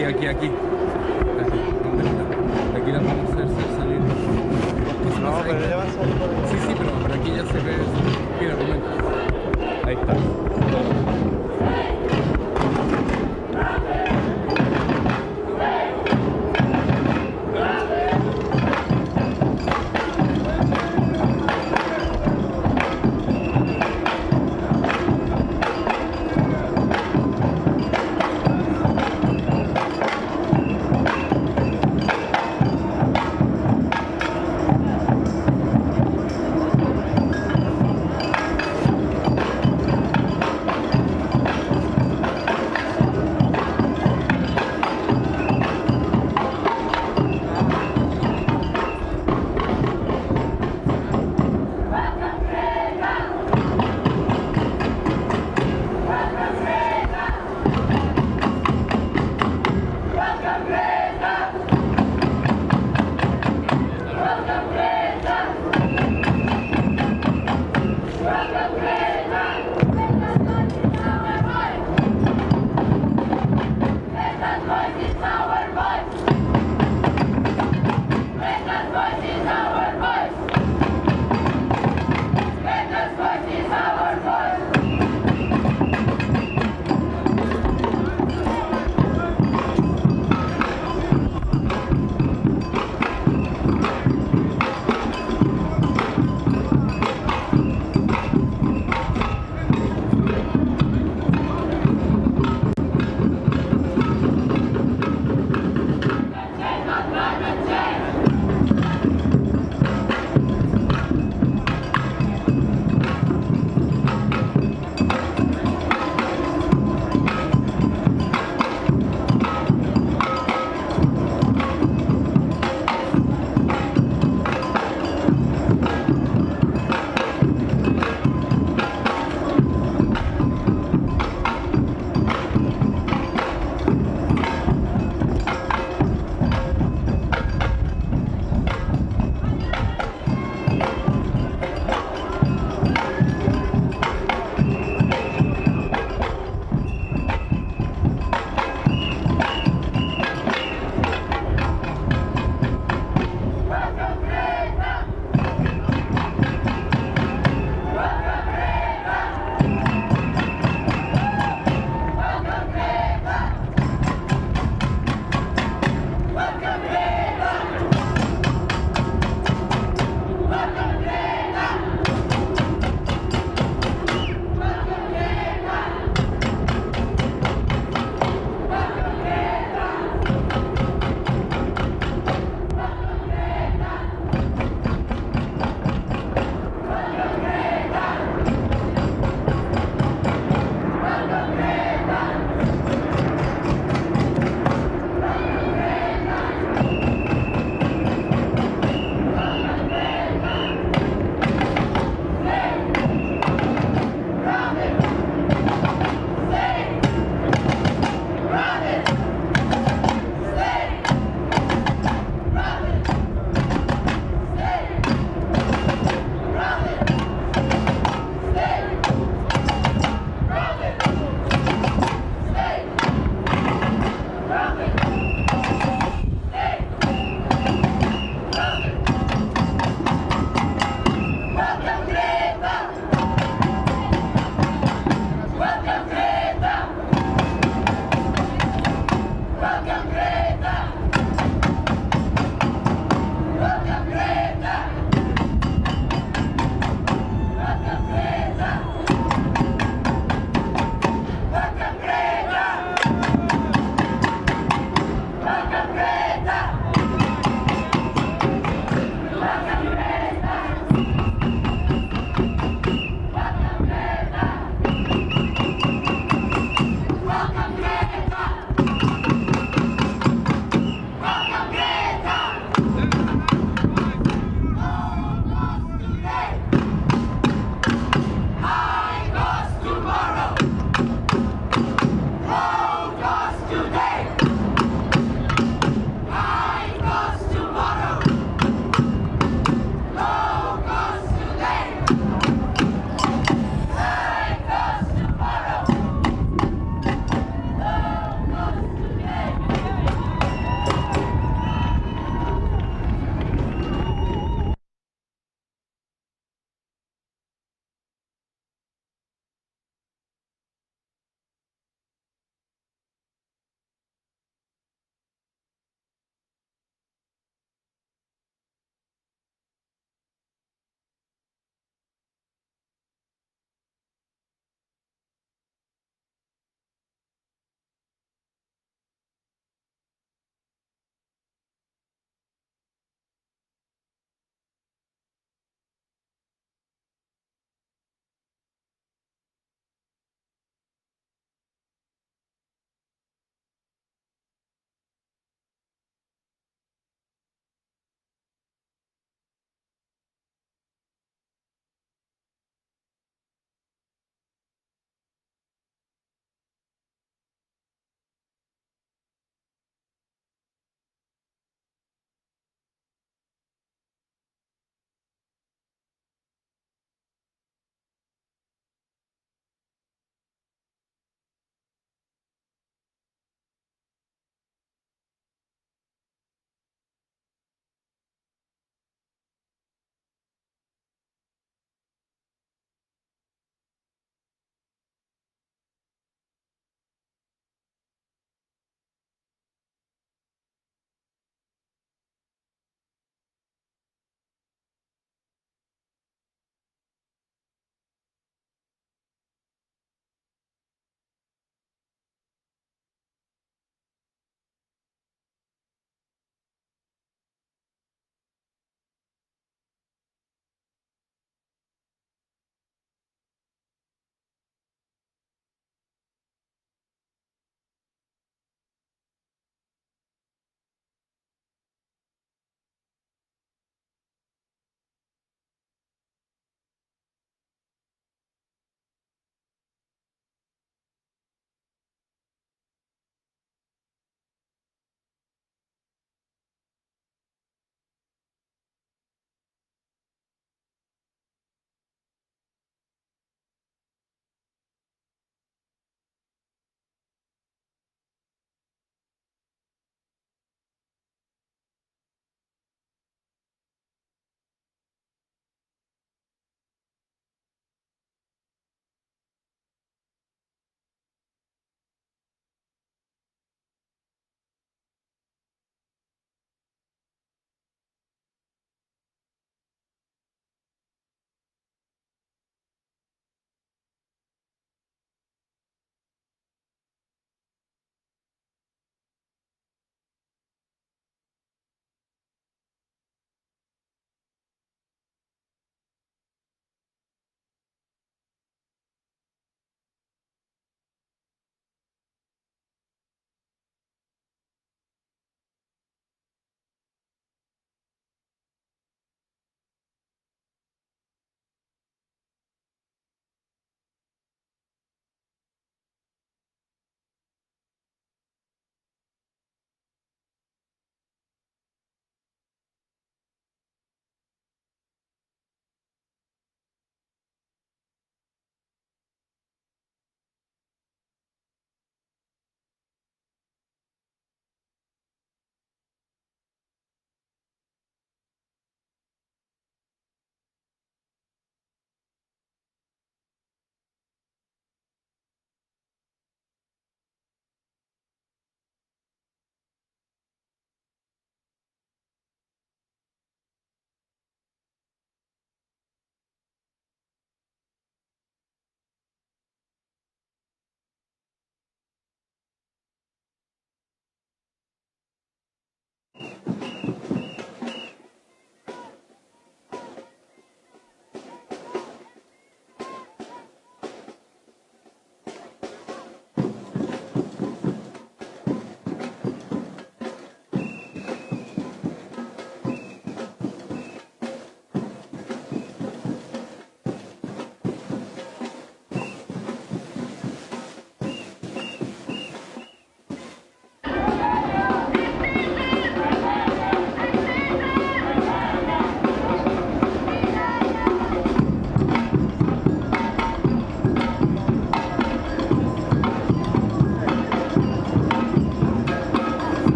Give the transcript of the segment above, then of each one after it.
aquí. Aquí las vamos a hacer salir. No, pero ya van a salir por aquí. Sí, pero por aquí ya se ve. Mira, un momento. Ahí está.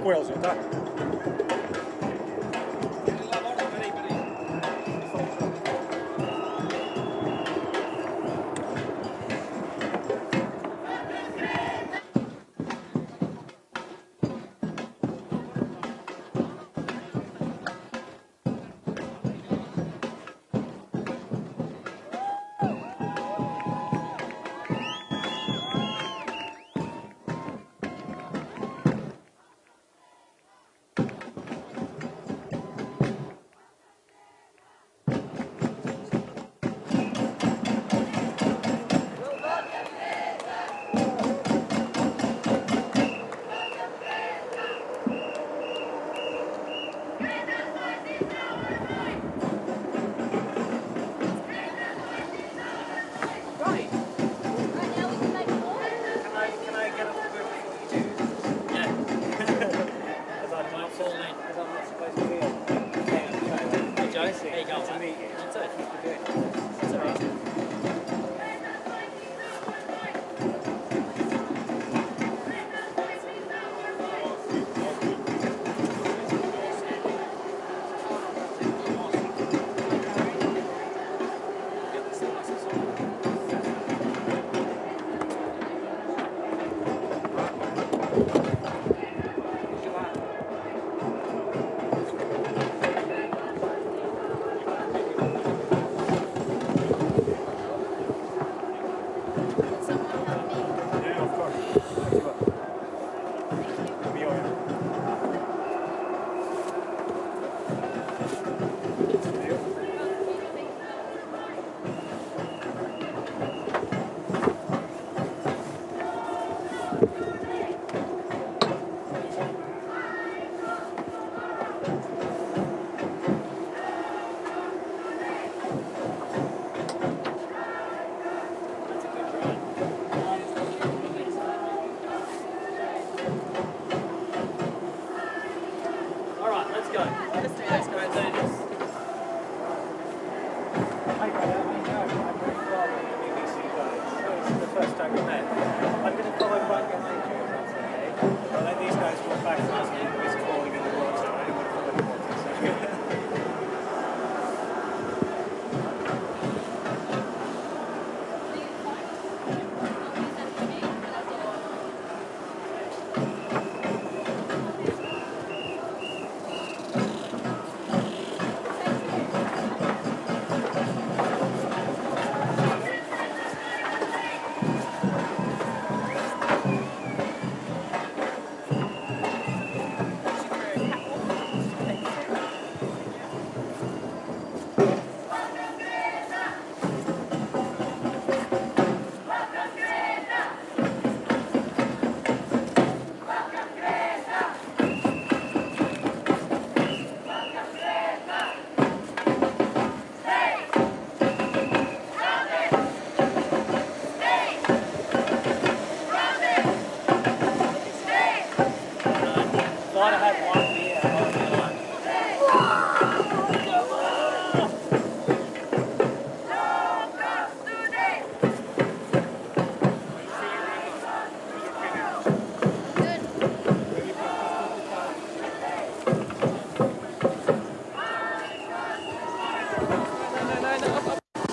puoi ausentar?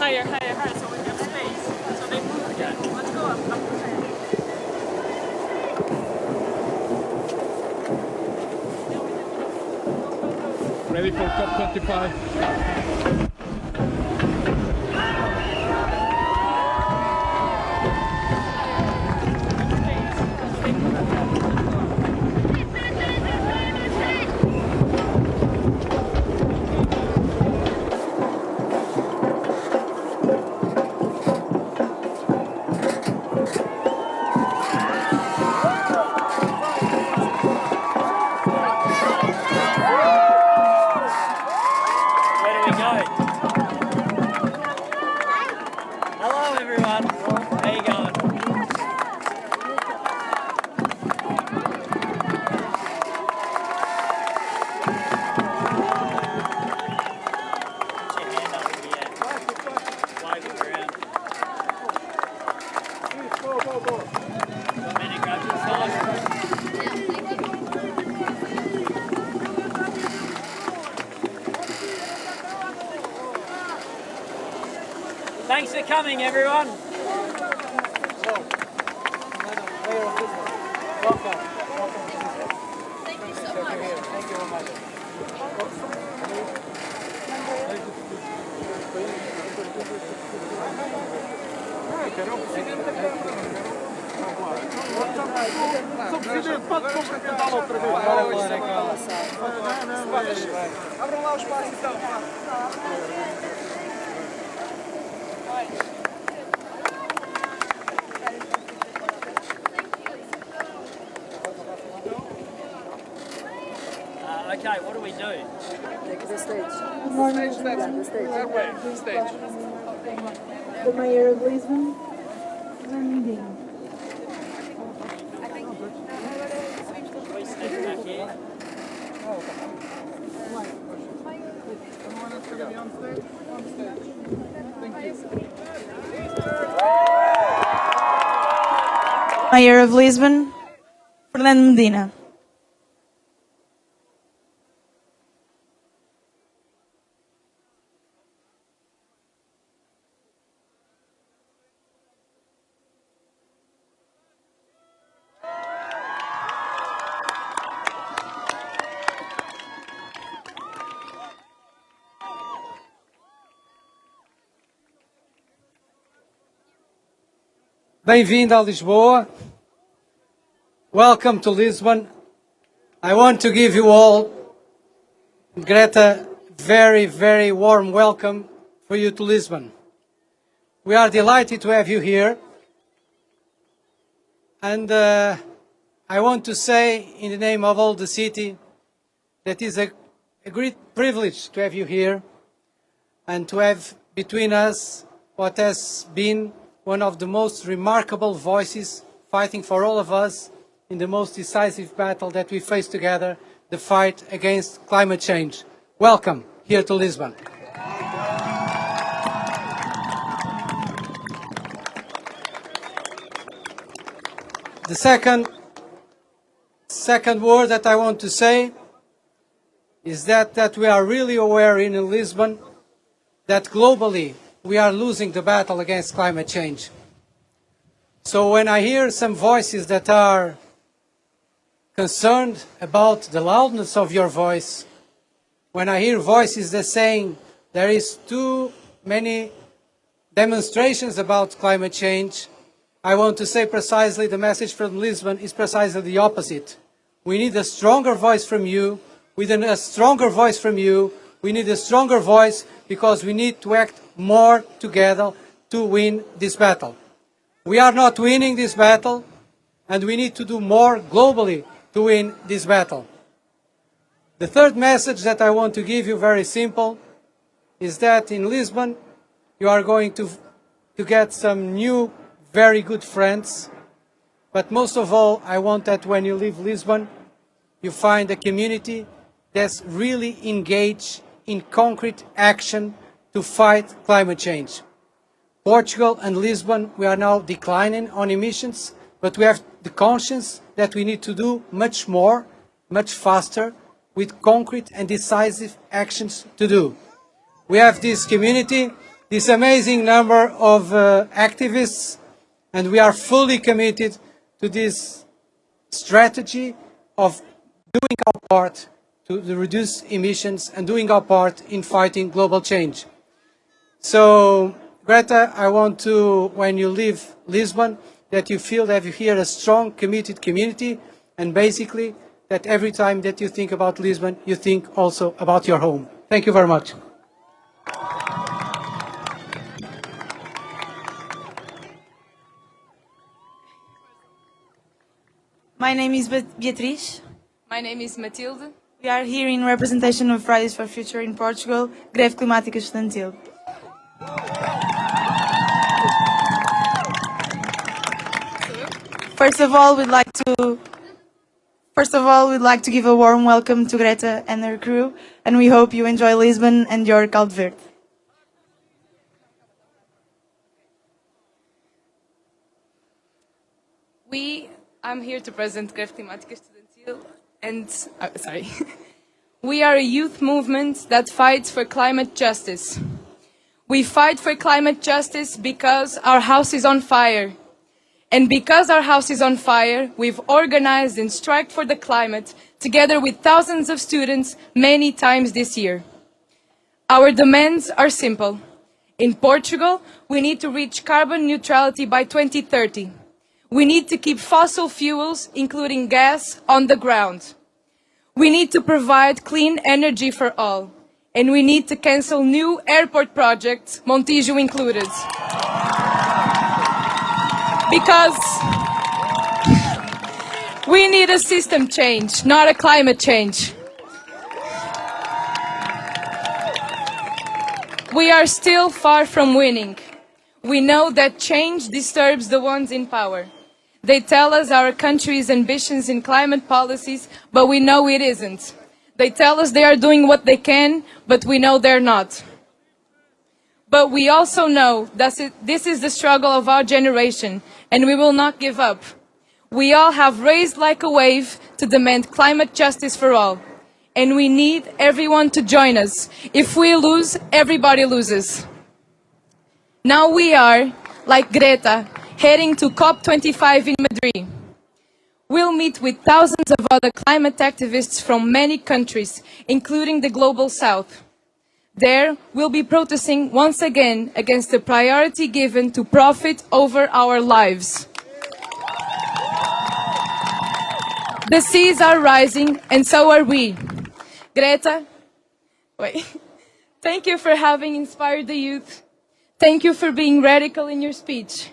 Higher, higher, higher, so we have space. So they move again. Let's go up. Ready for COP25? Where do we Thanks for coming, everyone. Abram lá o espaço então. Okay, what do we do? Take the stage. Good morning. The stage. That way. Stage. The mayor of Lisbon. Landing. We step back here. Mayor of Lisbon, Fernando Medina. Bem-vindo a Lisboa. Welcome to Lisbon. I want to give you all, Greta, very, very warm welcome for you to Lisbon. We are delighted to have you here. And I want to say in the name of all the city that it is a great privilege to have you here and to have between us what has been one of the most remarkable voices fighting for all of us in the most decisive battle that we face together, the fight against climate change. Welcome here to Lisbon. The second word that I want to say is that we are really aware in Lisbon that globally we are losing the battle against climate change. So when I hear some voices that are concerned about the loudness of your voice, when I hear voices that are saying there is too many demonstrations about climate change, I want to say precisely the message from Lisbon is precisely the opposite. We need a stronger voice from you. We need a stronger voice from you. We need a stronger voice because we need to act more together to win this battle. We are not winning this battle, and we need to do more globally to win this battle. The third message that I want to give you, very simple, is that in Lisbon you are going to get some new, very good friends. But most of all, I want that when you leave Lisbon, you find a community that's really engaged in concrete action to fight climate change. Portugal and Lisbon, we are now declining on emissions, but we have the conscience that we need to do much more, much faster, with concrete and decisive actions to do. We have this community, this amazing number of activists, and we are fully committed to this strategy of doing our part to reduce emissions and doing our part in fighting global change. So, Greta, I want to, when you leave Lisbon, that you feel that you hear a strong, committed community, and basically that every time that you think about Lisbon, you think also about your home. Thank you very much. My name is Beatriz. My name is Matilde. We are here in representation of Fridays for Future in Portugal, Greve Climática Estudantil. First of all, we'd like to give a warm welcome to Greta and her crew, and we hope you enjoy Lisbon and your Caldo Verde. I'm here to present Greve Climática Estudantil, and we are a youth movement that fights for climate justice. We fight for climate justice because our house is on fire. And because our house is on fire, we've organized and striked for the climate together with thousands of students many times this year. Our demands are simple. In Portugal, we need to reach carbon neutrality by 2030. We need to keep fossil fuels, including gas, on the ground. We need to provide clean energy for all. And we need to cancel new airport projects, Montijo included. Because we need a system change, not a climate change. We are still far from winning. We know that change disturbs the ones in power. They tell us our country's ambitions in climate policies, but we know it isn't. They tell us they are doing what they can, but we know they're not. But we also know that this is the struggle of our generation, and we will not give up. We all have raised like a wave to demand climate justice for all. And we need everyone to join us. If we lose, everybody loses. Now we are, like Greta, heading to COP25 in Madrid. We'll meet with thousands of other climate activists from many countries, including the Global South. There, we'll be protesting once again against the priority given to profit over our lives. The seas are rising, and so are we. Greta, thank you for having inspired the youth. Thank you for being radical in your speech.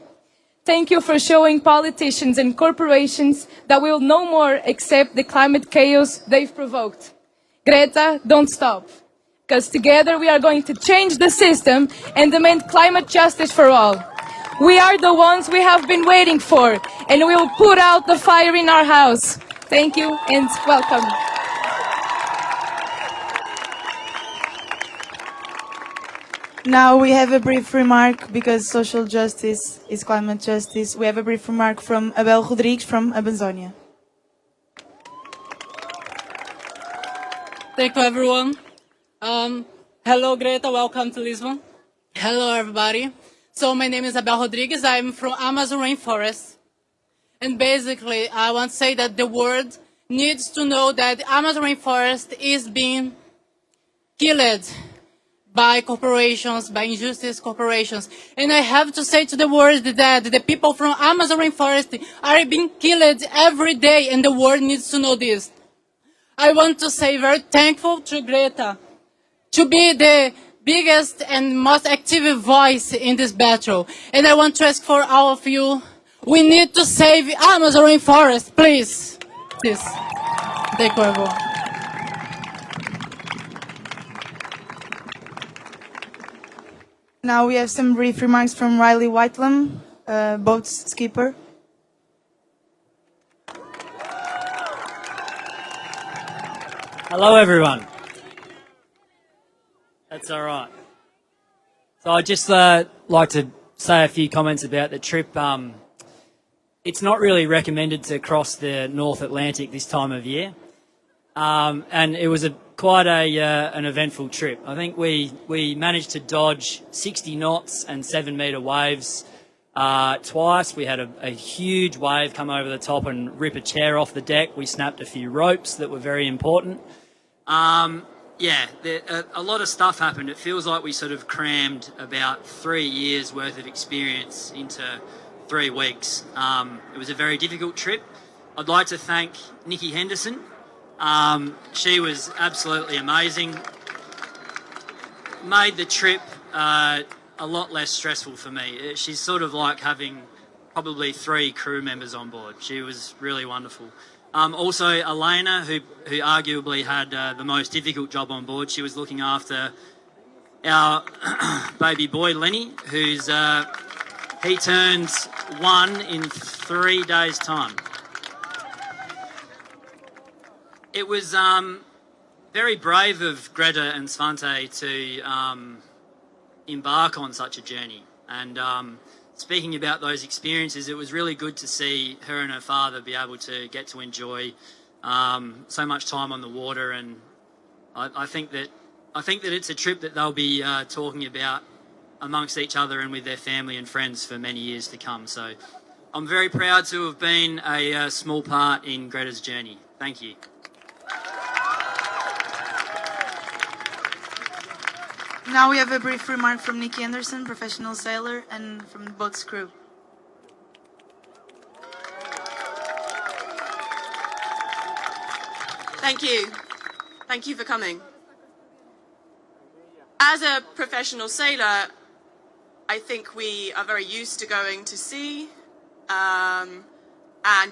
Thank you for showing politicians and corporations that we will no more accept the climate chaos they've provoked. Greta, don't stop. Because together we are going to change the system and demand climate justice for all. We are the ones we have been waiting for, and we will put out the fire in our house. Thank you and welcome. Now we have a brief remark, because social justice is climate justice. We have a brief remark from Abel Rodrigues from Amazonia. Thank you, everyone. Hello, Greta. Welcome to Lisbon. Hello, everybody. So my name is Abel Rodrigues. I'm from Amazon rainforest. And basically, I want to say that the world needs to know that the Amazon rainforest is being killed by corporations, by injustice corporations. And I have to say to the world that the people from Amazon rainforest are being killed every day, and the world needs to know this. I want to say very thankful to Greta to be the biggest and most active voice in this battle. And I want to ask for all of you, we need to save Amazon rainforest, please. Please. Thank you, everyone. Now we have some brief remarks from Riley Whitelam, boat skipper. Hello, everyone. That's all right. So I'd just like to say a few comments about the trip. It's not really recommended to cross the North Atlantic this time of year. And it was quite an eventful trip. I think we managed to dodge 60 knots and 7-metre waves twice. We had a huge wave come over the top and rip a chair off the deck. We snapped a few ropes that were very important. Yeah, a lot of stuff happened. It feels like we sort of crammed about 3 years worth of experience into 3 weeks. It was a very difficult trip. I'd like to thank Nikki Henderson. She was absolutely amazing. Made the trip a lot less stressful for me. She's sort of like having probably 3 crew members on board. She was really wonderful. Also, Elena, who arguably had the most difficult job on board. She was looking after our baby boy, Lenny, he turns 1 in 3 days' time. It was very brave of Greta and Svante to embark on such a journey. And speaking about those experiences, it was really good to see her and her father be able to get to enjoy so much time on the water. And I think that it's a trip that they'll be talking about amongst each other and with their family and friends for many years to come. So I'm very proud to have been a small part in Greta's journey. Thank you. Now we have a brief remark from Nikki Anderson, professional sailor, and from the boat's crew. Thank you. Thank you for coming. As a professional sailor, I think we are very used to going to sea and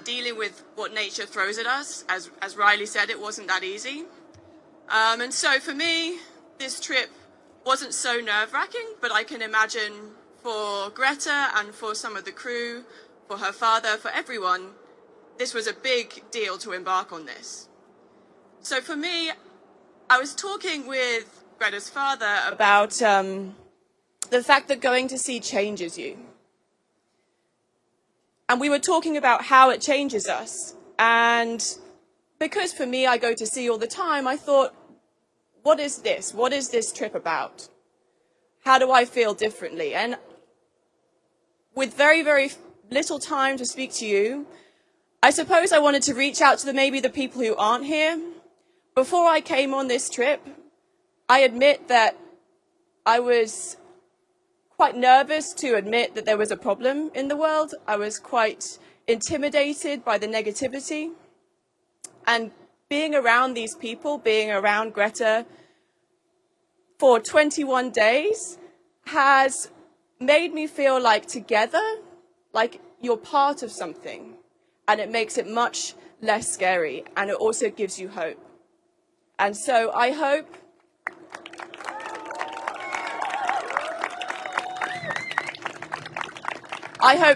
dealing with what nature throws at us. As Riley said, it wasn't that easy. And so for me, this trip wasn't so nerve-wracking, but I can imagine for Greta and for some of the crew, for her father, for everyone, this was a big deal to embark on this. So for me, I was talking with Greta's father about the fact that going to sea changes you. And we were talking about how it changes us. And because for me, I go to sea all the time, I thought, what is this? What is this trip about? How do I feel differently? And with very, very little time to speak to you, I suppose I wanted to reach out to maybe the people who aren't here. Before I came on this trip, I admit that I was quite nervous to admit that there was a problem in the world. I was quite intimidated by the negativity. And being around these people, being around Greta for 21 days has made me feel like together, like you're part of something. And it makes it much less scary, and it also gives you hope. And so I hope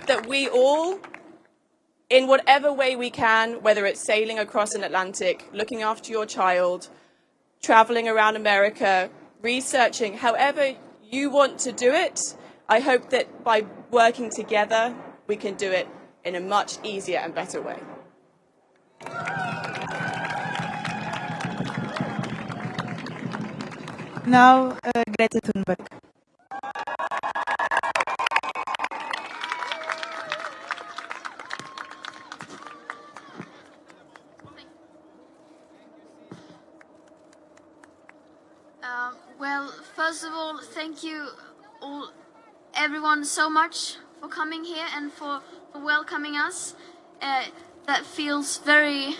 that we all, in whatever way we can, whether it's sailing across an Atlantic, looking after your child, traveling around America, researching, however you want to do it, I hope that by working together, we can do it in a much easier and better way. Now, Greta Thunberg. Well, first of all, thank you everyone so much for coming here and for welcoming us. It feels very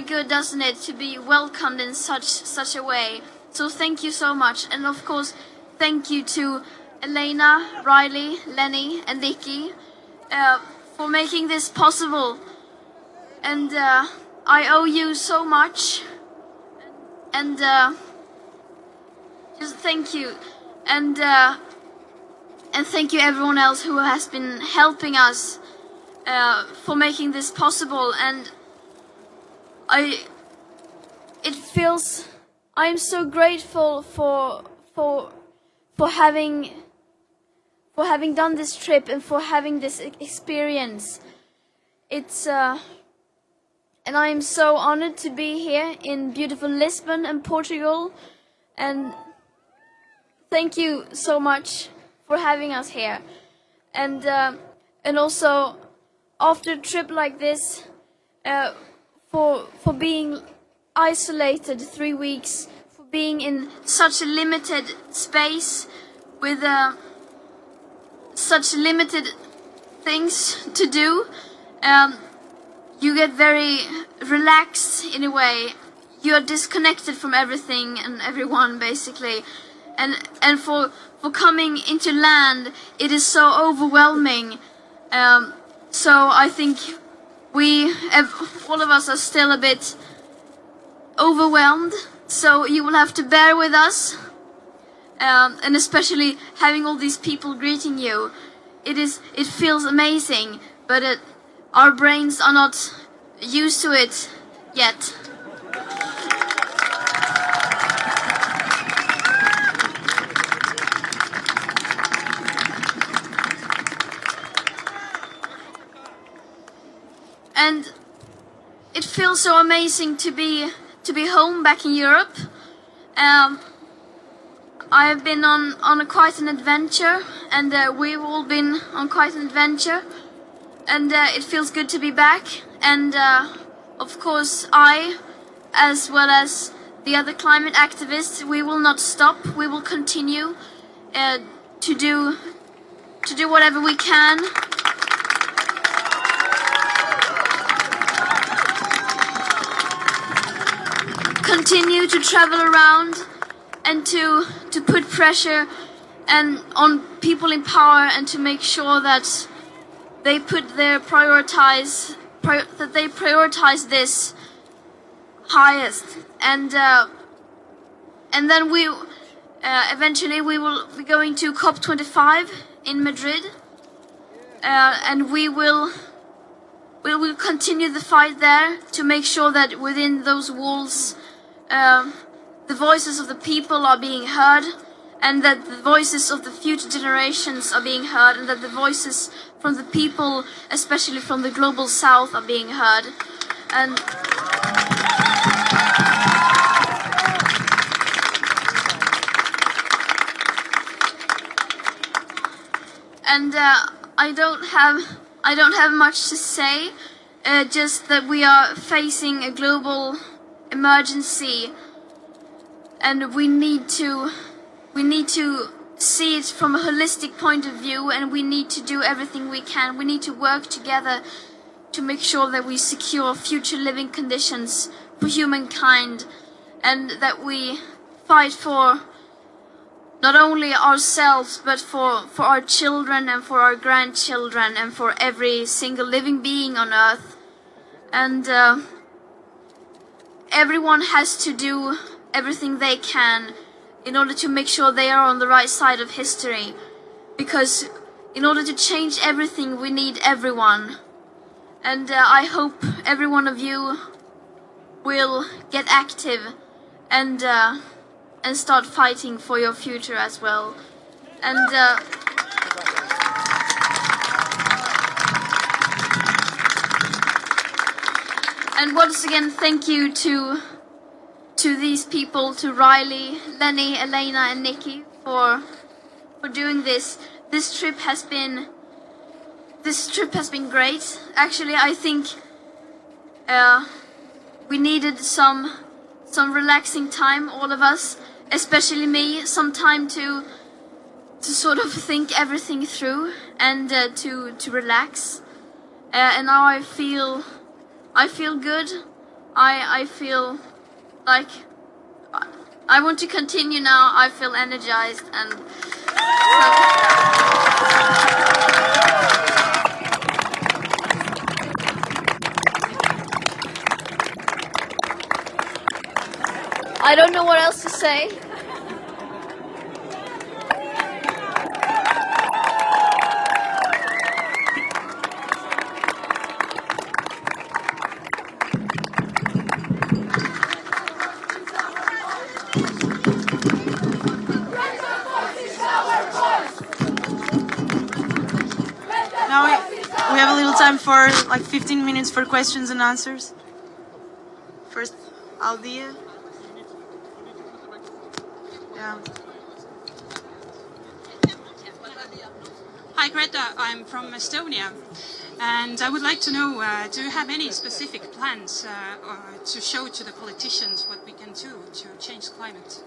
good, doesn't it, to be welcomed in such a way. So thank you so much, and of course, thank you to Elena, Riley, Lenny, and Vicky for making this possible. And I owe you so much. And just thank you, and thank you everyone else who has been helping us for making this possible. And I'm so grateful for having done this trip and for having this experience. And I am so honored to be here in beautiful Lisbon and Portugal. And thank you so much for having us here. And also, after a trip like this, for being isolated 3 weeks, for being in such a limited space with such limited things to do, you get very relaxed in a way. You are disconnected from everything and everyone, basically. And for coming into land, it is so overwhelming. So I think all of us are still a bit overwhelmed. So you will have to bear with us. And especially having all these people greeting you. It feels amazing, but our brains are not used to it yet. And it feels so amazing to be home back in Europe. I have been on quite an adventure, and we've all been on quite an adventure, and it feels good to be back. And of course, I, as well as the other climate activists, we will not stop. We will continue to do whatever we can. Continue to travel around and to put pressure and on people in power, and to make sure that they prioritize this highest, and then we eventually we will be going to COP25 in Madrid, and we will continue the fight there to make sure that within those walls the voices of the people are being heard, and that the voices of the future generations are being heard, and that the voices from the people, especially from the global south, are being heard. And I don't have much to say, just that we are facing a global emergency, and we need to see it from a holistic point of view, and we need to do everything we can. We need to work together to make sure that we secure future living conditions for humankind, and that we fight for not only ourselves, but for our children and for our grandchildren and for every single living being on Earth. And everyone has to do everything they can in order to make sure they are on the right side of history. Because in order to change everything, we need everyone. And I hope every one of you will get active and start fighting for your future as well. And once again, thank you to these people, to Riley, Lenny, Elena, and Nikki for doing this. This trip has been great. Actually, I think we needed some relaxing time, all of us, especially me, some time to sort of think everything through and to relax. And now I feel good. I feel like I want to continue now. I feel energized, and I don't know what else to say. Now we have a little time for like 15 minutes for questions and answers. First, Aldia. Yeah. Hi Greta, I'm from Estonia, and I would like to know, do you have any specific plans to show to the politicians what we can do to change the climate?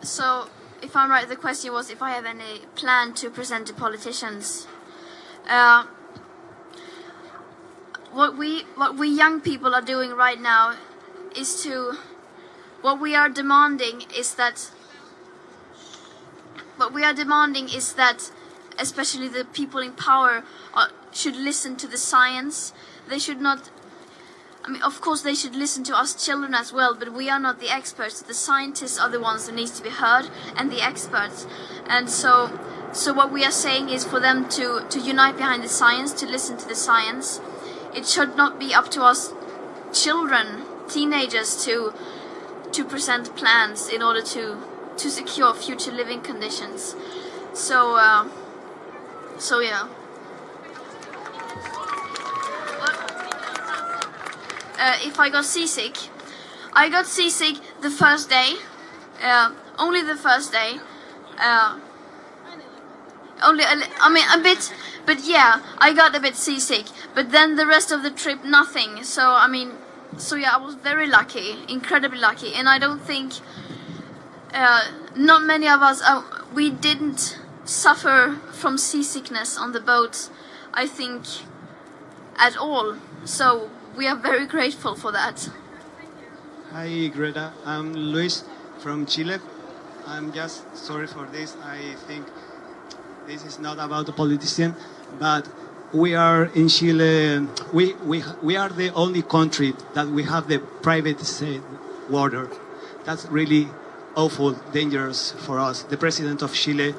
So, if I'm right, the question was if I have any plan to present to politicians. What we young people are doing right now is what we are demanding is that especially the people in power should listen to the science. They should not. I mean, of course, they should listen to us children as well, but we are not the experts. The scientists are the ones that need to be heard, and the experts. And so what we are saying is for them to unite behind the science, to listen to the science. It should not be up to us children, teenagers, to to present plans in order to secure future living conditions. So yeah. If I got seasick, the first day, only the first day. A bit, but yeah, I got a bit seasick. But then the rest of the trip, nothing. So yeah, I was very lucky, incredibly lucky. And I don't think, not many of us, we didn't suffer from seasickness on the boat, I think, at all. So we are very grateful for that. Hi Greta, I'm Luis from Chile. I'm just sorry for this. I think this is not about a politician, but we are in Chile. We are the only country that we have the private water. That's really awful, dangerous for us. The president of Chile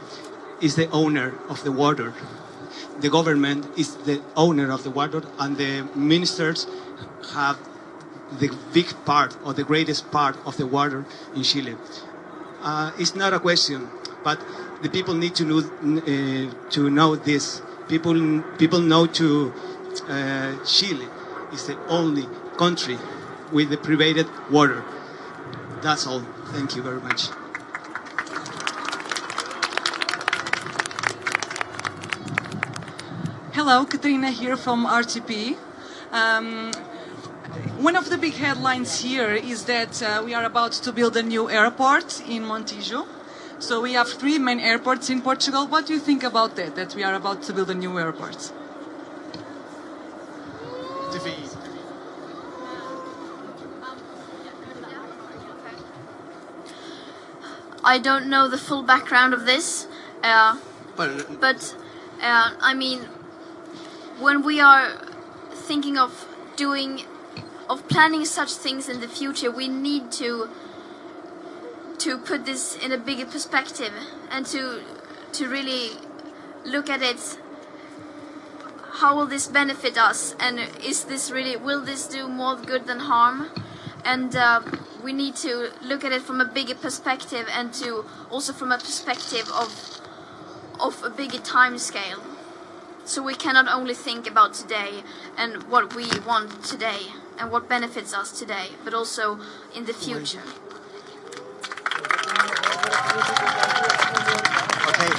is the owner of the water. The government is the owner of the water, and the ministers have the big part or the greatest part of the water in Chile. It's not a question, but the people need to know this. People know Chile is the only country with the private water. That's all. Thank you very much. Hello, Katrina here from RTP. One of the big headlines here is that we are about to build a new airport in Montijo. So we have 3 main airports in Portugal. What do you think about that we are about to build a new airport? I don't know the full background of this, but I mean, when we are thinking of planning such things in the future, we need to put this in a bigger perspective and to really look at it. How will this benefit us, and will this do more good than harm? And we need to look at it from a bigger perspective, and also from a perspective of a bigger time scale. So we cannot only think about today and what we want today and what benefits us today, but also in the future. Okay,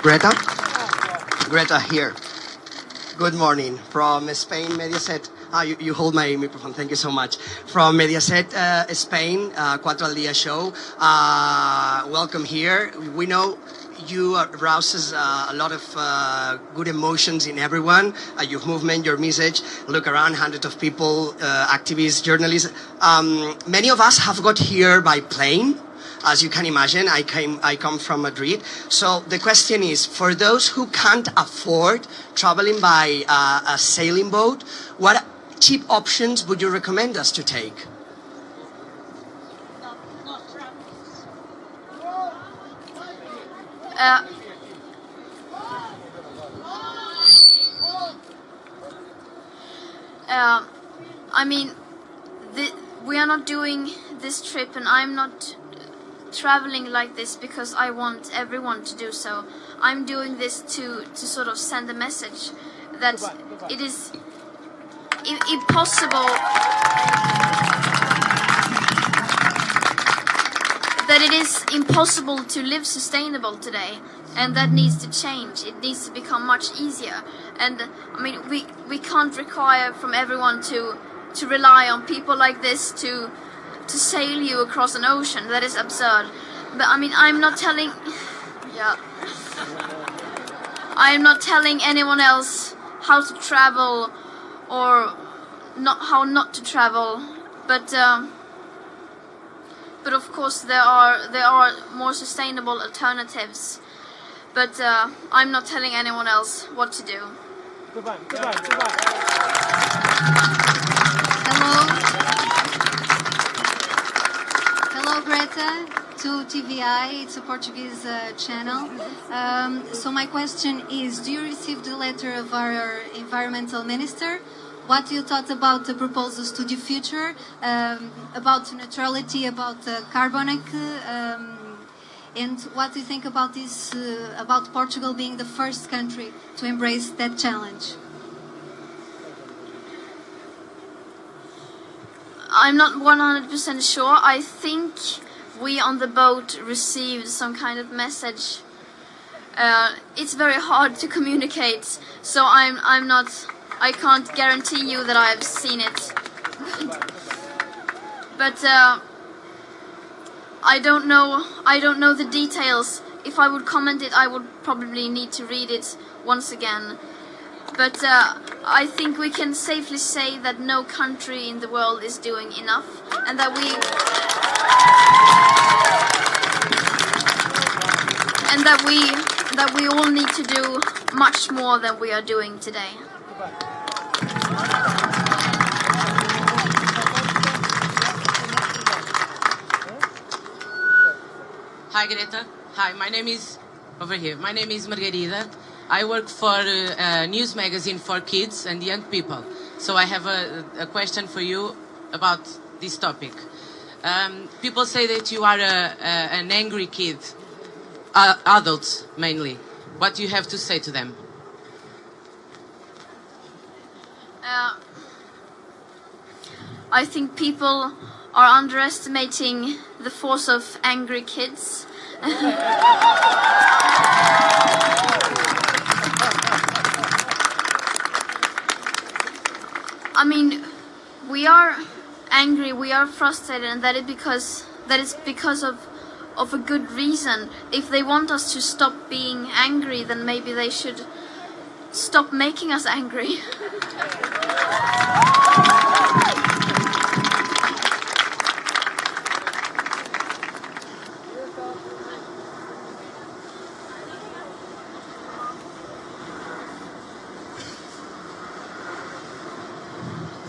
Greta here. Good morning from Spain, Mediaset. You hold my microphone, thank you so much. From Mediaset, Spain, Cuatro al Día show. Welcome here. We know you arouses a lot of good emotions in everyone. Your movement, your message. Look around, hundreds of people, activists, journalists. Many of us have got here by plane. As you can imagine, I come from Madrid. So the question is, for those who can't afford traveling by a sailing boat, what cheap options would you recommend us to take? I mean, we are not doing this trip, and I'm not traveling like this because I want everyone to do so. I'm doing this to sort of send a message that it is impossible, that it is impossible to live sustainable today, and that needs to change. It needs to become much easier. And I mean, we can't require from everyone to rely on people like this to sail you across an ocean. That is absurd. But I mean, I'm not telling anyone else how to travel or how not to travel. But of course there are more sustainable alternatives. But I'm not telling anyone else what to do. Goodbye. Hello, Greta, to TVI. It's a Portuguese channel. So my question is, do you receive the letter of our environmental minister, what you thought about the proposals to the future, about neutrality, about carbonic, and what do you think about this, about Portugal being the first country to embrace that challenge? I'm not 100% sure. I think we on the boat received some kind of message. It's very hard to communicate, so I can't guarantee you that I've seen it. But I don't know the details. If I would comment it, I would probably need to read it once again. But I think we can safely say that no country in the world is doing enough, and that we all need to do much more than we are doing today. Hi Greta. Hi, my name is Margarida. I work for a news magazine for kids and young people. So I have a question for you about this topic. People say that you are an angry kid, adults mainly. What do you have to say to them? I think people are underestimating the force of angry kids. I mean, we are angry, we are frustrated, and that is because of a good reason. If they want us to stop being angry, then maybe they should stop making us angry.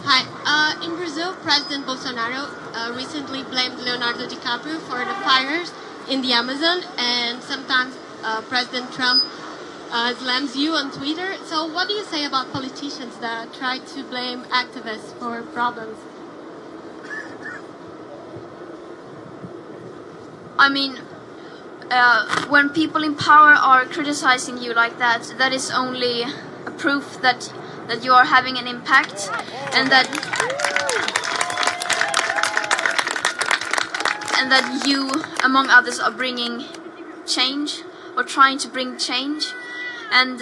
Hi. In Brazil, President Bolsonaro recently blamed Leonardo DiCaprio for the fires in the Amazon, and sometimes President Trump slams you on Twitter. So what do you say about politicians that try to blame activists for problems? I mean, when people in power are criticizing you like that, that is only a proof that you are having an impact, and that you, among others, are bringing change or trying to bring change. And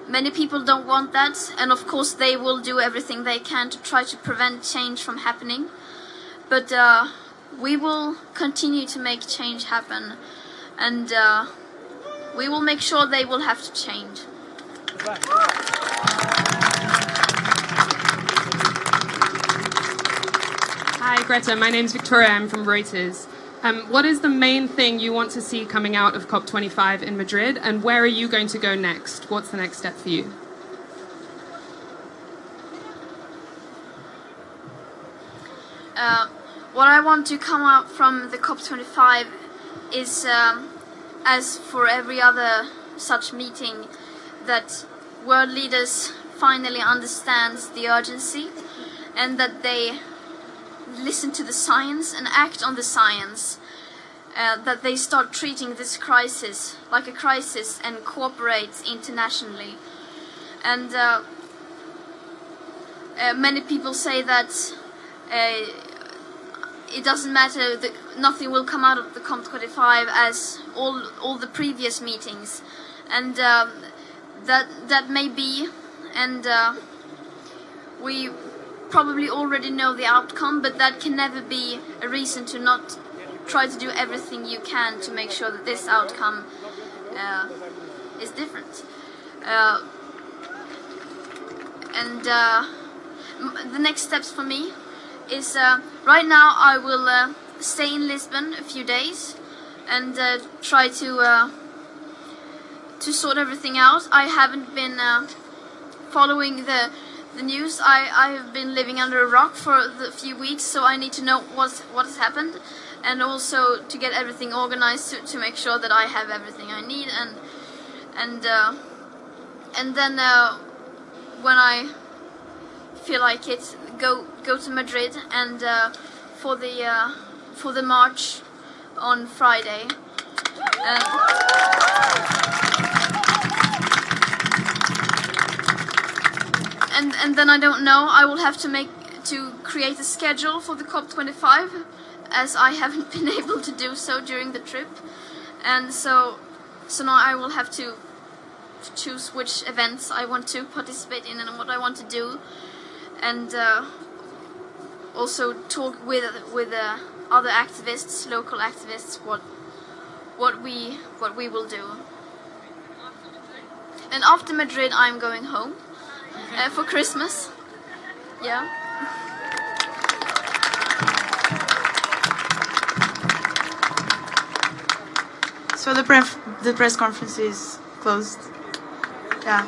many people don't want that, and of course they will do everything they can to try to prevent change from happening. But we will continue to make change happen, and we will make sure they will have to change. Hi Greta, my name's Victoria, I'm from Reuters. What is the main thing you want to see coming out of COP25 in Madrid, and where are you going to go next? What's the next step for you? What I want to come out from the COP25 is, as for every other such meeting, that world leaders finally understand the urgency, and that they listen to the science and act on the science, that they start treating this crisis like a crisis and cooperate internationally. And many people say that it doesn't matter, that nothing will come out of the COP25 as all the previous meetings, and that may be, and we probably already know the outcome, but that can never be a reason to not try to do everything you can to make sure that this outcome is different. And the next steps for me is, right now I will stay in Lisbon a few days and try to sort everything out. I haven't been following the news. I have been living under a rock for a few weeks, so I need to know what has happened, and also to get everything organized to make sure that I have everything I need, and then when I feel like it, go to Madrid and for the march on Friday. And then I don't know. I will have to create a schedule for the COP25, as I haven't been able to do so during the trip, and so now I will have to choose which events I want to participate in and what I want to do, and also talk with other activists, local activists, what we will do. And after Madrid, I'm going home for Christmas. Yeah. So the press conference is closed. Yeah.